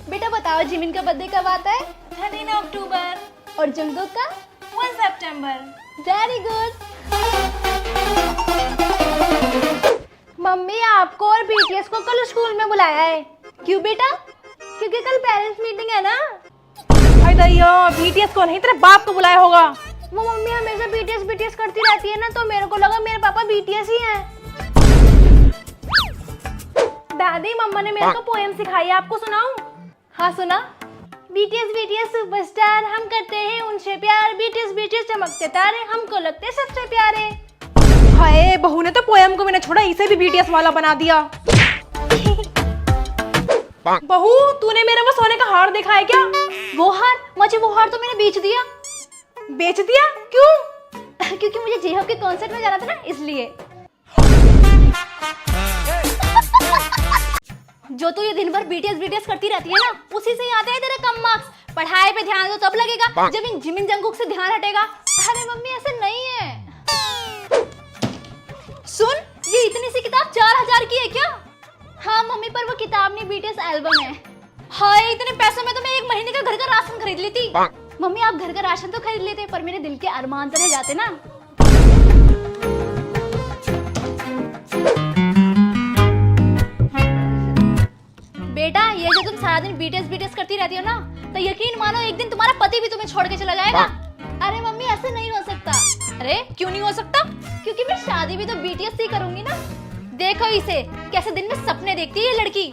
बेटा बताओ जिमिन का बर्थडे कब आता है? 13 अक्टूबर। और जंगकुक का? 1 सितंबर। Very good. मम्मी आपको और बीटीएस को कल स्कूल में बुलाया है। क्यों बेटा? क्योंकि कल पेरेंट्स मीटिंग है ना। अरे दैया, बीटीएस को नहीं, तेरे बाप को बुलाया होगा। वो मम्मी हमेशा बीटीएस बीटीएस करती रहती है ना, तो मेरे को लगा मेरे पापा बीटीएस ही हैं। दादी, मम्मा ने मेरे को पोएम सिखाई है, आपको सुनाऊं? हाँ सुना। बीटीएस बीटीएस सुपरस्टार, हम करते हैं उनसे प्यार। बीटीएस बीटीएस चमकते तारे, हमको लगते सबसे प्यारे। हाय, बहू ने तो पोएम को भी नहीं छोड़ा, इसे भी बीटीएस वाला बना दिया। बहू, तूने मेरे वो सोने का हार देखा है क्या? वो हार? मुझे वो हार तो मैंने बेच दिया। बेच दिया? क्यों? क्योंकि मुझे जेहब के कॉन्सर्ट में जाना था ना, इसलिए। जो तू ये दिन भर बीटीएस बीटीएस करती रहती है ना, उसी से ही आते हैं तेरे कम मार्क्स। पढ़ाई पे ध्यान दो तब लगेगा, जब इन जिमिन जंगकुक से ध्यान हटेगा। अरे मम्मी ऐसा नहीं है। सुन, ये इतनी सी किताब 4000 की है क्या? हाँ मम्मी, पर वो किताब नहीं, बीटीएस एल्बम है। हाय, इतने पैसों में तो मैं 1 महीने का घर का राशन खरीद लेती। मम्मी आप घर का राशन तो खरीद लेते, पर मेरे दिल के अरमान तो रह जाते ना। बेटा, ये जो तुम सारा दिन बीटीएस बीटीएस करती रहती हो ना, तो यकीन मानो एक दिन तुम्हारा पति भी तुम्हें छोड़ के चला जाएगा। अरे मम्मी ऐसे नहीं हो सकता। अरे क्यों नहीं हो सकता? क्योंकि मैं शादी भी तो बीटीएस से ही करूंगी ना। देखो इसे, कैसे दिन में सपने देखती है ये लड़की।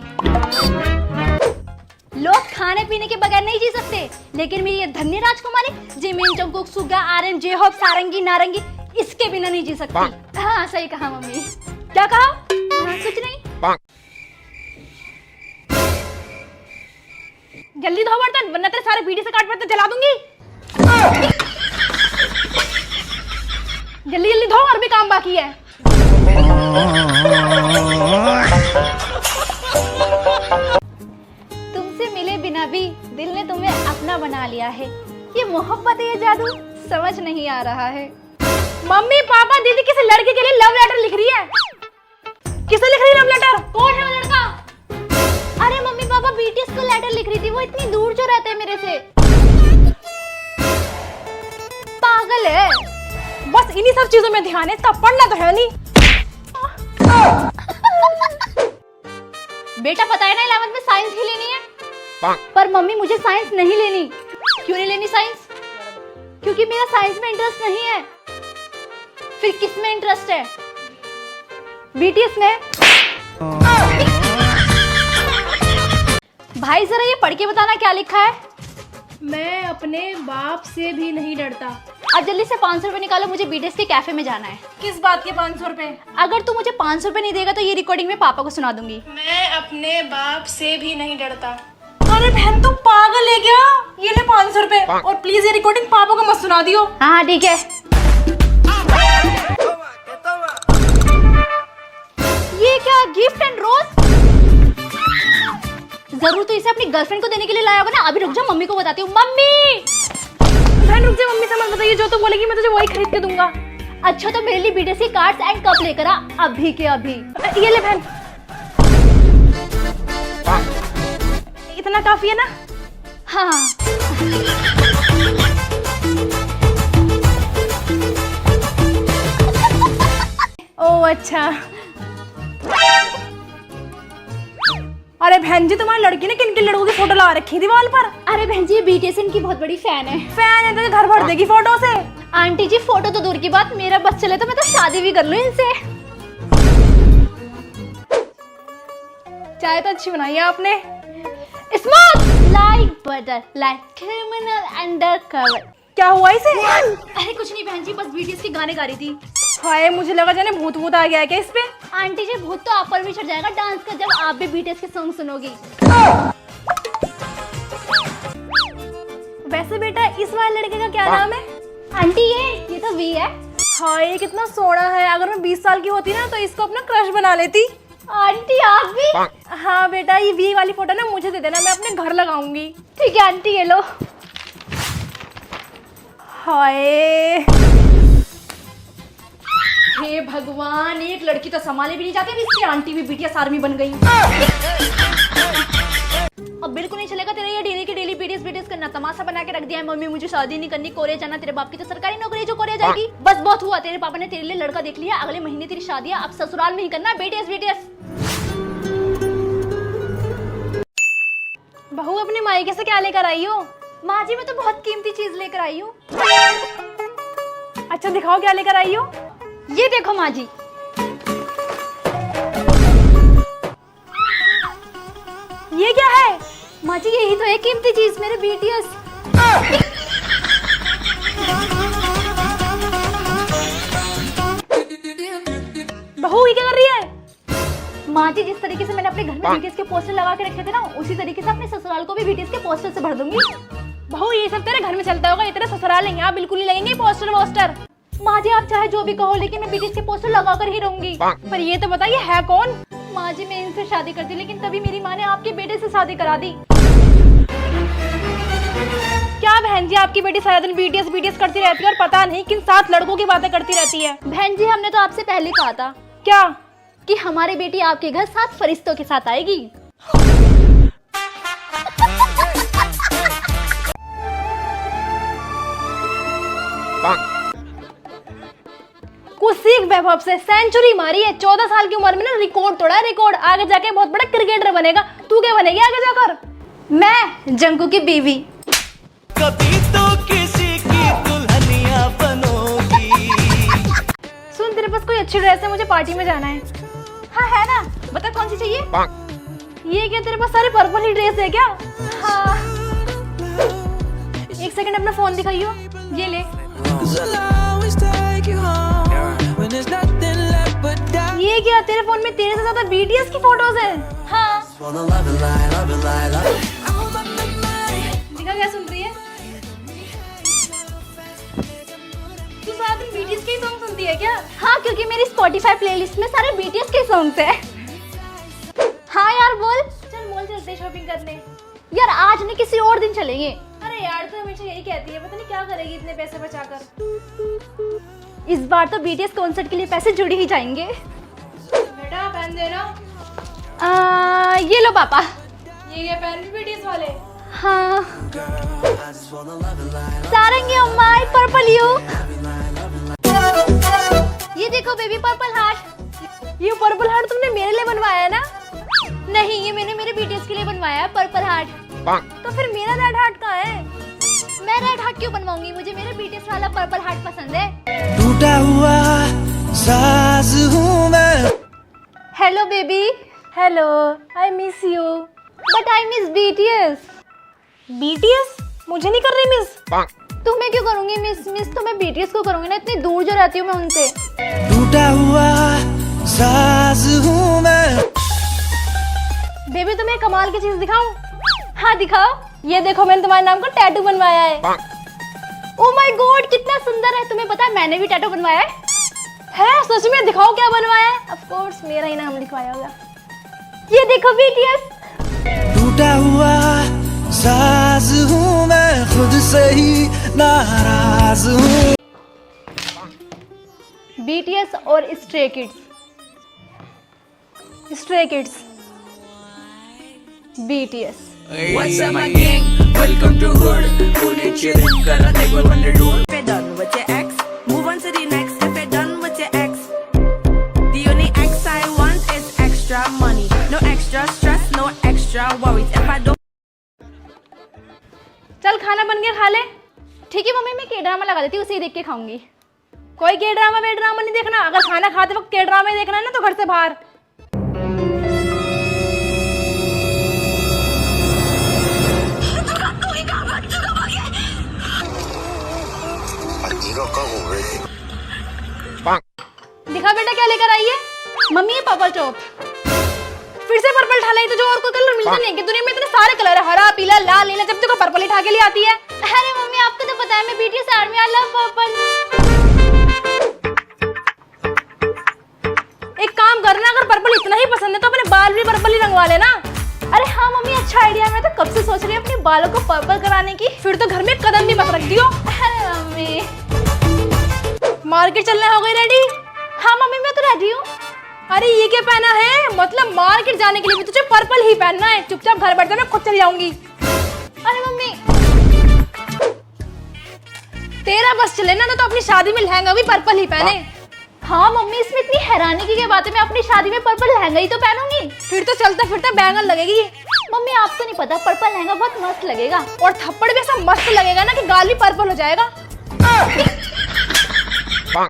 लोग खाने पीने के बगैर नहीं जी सकते, लेकिन मेरी ये धन्य राजकुमारी जिमिन जंगकुक सुगा आर्यन जेहोब सारंगी नारंगी इसके बिना नहीं जी सकती। हाँ सही कहा मम्मी। क्या कहा? हाँ, कुछ नहीं। जल्दी धो बर्तन, वरना तेरे सारे बीड़ी से काट बर्तन जला दूंगी। जल्दी जल्दी धो, और भी काम बाकी है। तुमसे मिले बिना भी दिल ने तुम्हें अपना बना लिया है। ये मोहब्बत है, ये जादू समझ नहीं आ रहा है। मम्मी पापा, दीदी किसी लड़के के लिए लव लेटर लिख रही है। किसे लिख रही है लव लेटर? कौन है वो लड़का? अरे मम्मी पापा बीटीएस को लेटर लिख रही थी, वो इतनी दूर जो रहते हैं मेरे से। पागल है। बस इन्हीं सब चीजों में ध्यान है, इसका पढ़ना तो है नहीं। बेटा पता है ना 11th में साइंस ही लेनी है। पर मम्मी मुझे साइंस नहीं लेनी। क्यों नहीं लेनी साइंस? क्योंकि मेरा साइंस में इंटरेस्ट नहीं है। फिर किस में इंटरेस्ट है? बीटीएस में। भाई जरा ये पढ़ के बताना क्या लिखा है। मैं अपने बाप से भी नहीं डरता। अब जल्दी से 500 रुपए निकालो, मुझे बीटीएस के कैफे में जाना है। किस बात के 500 रुपए? अगर तू मुझे 500 रुपए नहीं देगा तो ये रिकॉर्डिंग में पापा को सुना दूंगी। मैं अपने बाप से भी नहीं डरता। अरे बहन, तुम पागल है क्या? ये ले 500 रुपए, और प्लीज ये रिकॉर्डिंग पापा को मत सुना दियो। हाँ ठीक है। ये क्या गिफ्ट एंड रोज? जरूर तो इसे अपनी गर्लफ्रेंड को देने के लिए लाया होगा ना। अभी रुक जा, मम्मी को बताती हूँ। मम्मी! बहन रुक जा, मम्मी से मत बताइए, जो तू बोलेगी मैं तुझे वही खरीद के दूंगा। अच्छा तो मेरे लिए बीटीएस के कार्ड्स एंड कप लेकर आ, अभी के अभी। ये ले बहन, इतना काफी है ना? हाँ। ओह अच्छा। अरे बहन जी, तुम्हारी लड़की ने किन किन लड़कों की फोटो लगा रखी दीवार पर? अरे बहन जी, बीटीएस इनकी बहुत बड़ी फैन है। फैन है तो घर भर देगी फोटो से। आंटी जी फोटो तो दूर की बात, मेरा बस चले तो मैं तो शादी भी कर लूं इनसे। चाय तो अच्छी बनाई है आपने। Smooth like butter, like criminal undercover. क्या हुआ इसे? अरे कुछ नहीं बहन जी, बस बीटीएस के गाने गा रही थी। हाय, मुझे लगा जाने भूत भूत आ गया है क्या इस पे? आंटी जी भूत तो आप पर भी चढ़ जाएगा डांस का, जब आप भी बीटीएस के सॉन्ग सुनोगी। वैसे बेटा, इस वाले लड़के का क्या नाम है? आंटी ये तो वी है। हाय, ये कितना सोना है। अगर मैं 20 साल की होती ना तो इसको अपना क्रश बना लेती। आंटी आप भी? हाँ बेटा, ये वी वाली फोटो ना मुझे दे देना, मैं अपने घर लगाऊंगी। ठीक है आंटी, ये लो। हाय, हे भगवान, एक लड़की तो संभाले भी नहीं जाती, इसकी आंटी भी बीटीएस आर्मी बन गई। अब बिल्कुल नहीं चलेगा तेरा ये डेली की डेली बीटीएस करना। तमाशा बना के रख दिया है मम्मी, मुझे शादी नहीं करनी, कोरिया जाना। तेरे बाप की तो सरकारी नौकरी जो कोरिया जाएगी। बस बहुत हुआ, तेरे पापा ने तेरे लिए लड़का देख लिया, अगले महीने तेरी शादी है। अब ससुराल में ही करना बीटीएस। बहू अपने मायके से क्या लेकर आई हो? माँ जी मैं तो बहुत कीमती चीज लेकर आई हूँ। अच्छा दिखाओ क्या लेकर आई हो। ये देखो माँ जी। ये क्या है? माँ जी यही तो है कीमती चीज, मेरे बीटीएस। बहू ये क्या कर रही है? माँ जी जिस तरीके से मैंने अपने घर में बीटीएस के पोस्टर लगा के रखे थे ना, उसी तरीके से अपने ससुराल को भी बीटीएस के पोस्टर से भर दूंगी। बहू ये सब तेरे घर में चलता होगा, ये तेरा ससुराल है, यहाँ बिल्कुल नहीं लगेंगे पोस्टर वोस्टर। माँ जी आप चाहे जो भी कहो, लेकिन मैं बीटीएस के पोस्टर लगा कर ही रहूंगी। पर ये तो बताइए है कौन? माँ जी मैं इनसे शादी करती, लेकिन तभी मेरी माँ ने आपके बेटे से शादी करा दी। क्या बहन जी आपकी बेटी सारा दिन बीटीएस करती रहती है और पता नहीं किन 7 लड़कों की बातें करती रहती है। बहन जी हमने तो आपसे पहले कहा था क्या? कि हमारी बेटी आपके घर 7 फरिश्तों के साथ आएगी। कुछ सीख वैभव से, सेंचुरी मारी है 14 साल की उम्र में ना, रिकॉर्ड तोड़ा है रिकॉर्ड। आगे जाके बहुत बड़ा क्रिकेटर बनेगा। तू क्या बनेगी आगे जाकर? मैं जंगू की बीवी। कभी तो किसी की दुल्हनिया बनोगी। सुन तेरे पास कोई अच्छी ड्रेस है, मुझे पार्टी में जाना है। हाँ है ना, बता कौन सी चाहिए। ये क्या तेरे पास सारे पर्पल ही ड्रेस है क्या? हाँ। एक सेकंड अपना फोन दिखाइयो। ये ले। ये क्या तेरे फोन में तेरे से ज्यादा बीटीएस की फोटोज है? हाँ। दिखा क्या सुन रही है? तू सारा दिन बीटीएस के ही सॉन्ग सुनती है क्या? हाँ क्योंकि मेरी स्पॉटिफाई प्लेलिस्ट में सारे बीटीएस के सॉन्ग्स हैं। हाँ यार बोल। चल मॉल चलते हैं शॉपिंग करने। यार आज नहीं किसी और दिन चलेंगे। अरे यार तो हमेशा यही कहती है, पता नहीं क्या करेगी इतने पैसे बचाकर। इस बार तो बीटीएस कॉन्सर्ट के लिए पैसे जुड़ ही जाएंगे। बेटा पेन देना। ये लो पापा। ये क्या पेन भी बीटीएस वाले? हाँ। सारंगी अम्माई पर्पल यू। ये देखो बेबी पर्पल हार्ट। ये पर्पल हार्ट तुमने मेरे लिए बनवाया है ना? नहीं ये मैंने मेरे बीटीएस के लिए बनवाया है पर्पल हार्ट। तो फिर मेरा रेड हार्ट कहाँ है? मैं रेड हार्ट क्यों बनवाऊंगी, मुझे मेरे बीटीएस वाला पर्पल हार्ट पसंद है। टूटा हुआ साज हूँ मैं। Hello baby. Hello, I miss you. But I miss BTS. BTS? मुझे नहीं कर रही मिस। तुम्हें क्यों करूंगी मिस तो मैं बीटीएस को करूंगी ना, इतनी दूर जो रहती हूँ मैं उनसे। टूटा हुआ साज हूँ मैं। बेबी तुम्हें कमाल की चीज दिखाऊं? हाँ दिखाओ। ये देखो मैंने तुम्हारे नाम का टैटू बनवाया है। ओ माय गॉड कितना सुंदर है। तुम्हें पता है मैंने भी टैटू बनवाया है। है सच में? दिखाओ क्या बनवाया है। ऑफ कोर्स मेरा ही नाम लिखवाया होगा। ये देखो बीटीएस। टूटा हुआ साज हूँ मैं, खुद से ही नाराज हूँ। बीटीएस और stray kids. Stray kids. BTS. What's up, my gang? Welcome to Hood. Pull it chill, gotta take one on the door. If you're done with your ex, move on to the next. If you're done with your ex, the only ex I want is extra money. No extra stress, no extra worries. If I don't चल खाना बन गया, खा ले। ठीक है mummy मैं के ड्रामा लगा देती हूँ, उसे ही देख के खाऊंगी। कोई के ड्रामा वे ड्रामा नहीं देखना। अगर खाना खाते वक्त के ड्रामा ही देखना है ना तो घर से बाहर। दिखा बेटा क्या लेकर आई है? मम्मी ये पर्पल टॉप। फिर से पर्पल ठाला है, तो जो और कोई कलर मिलता नहीं है कि दुनिया में इतने सारे कलर है, हरा पीला लाल नीला, जब तक पर्पल ही ठा के लिए आती है। अरे मम्मी आपको तो पता है मैं BTS army, I love purple. एक काम करना, अगर पर्पल इतना ही पसंद है तो अपने बाल भी पर्पल ही रंगवा लेना। अरे हाँ मम्मी अच्छा आइडिया, मैं तो कब से सोच रही हूँ अपने बालों को पर्पल कराने की। फिर तो घर में कदम भी मत रख दियो। अरे मम्मी। मार्केट चलने हो गई रेडी? हाँ मम्मी मैं तो रेडी हूँ। अरे ये क्या पहना है? मतलब मार्केट जाने के लिए भी तुझे पर्पल ही पहनना है। चुपचाप घर बैठ जा, मैं खुद चली जाऊंगी। अरे मम्मी, तेरा बस चले ना तो अपनी शादी में लहंगा भी पर्पल ही पहने। हाँ मम्मी, इसमें इतनी हैरानी की क्या बात है? मैं अपनी शादी में पर्पल लहंगा ही तो पहनूंगी। फिर तो चलता फिरता बैंगन लगेगी। मम्मी आपको नहीं पता, पर्पल लहंगा बहुत मस्त लगेगा। और थप्पड़ भी ऐसा मस्त लगेगा ना कि गाल भी पर्पल हो जाएगा।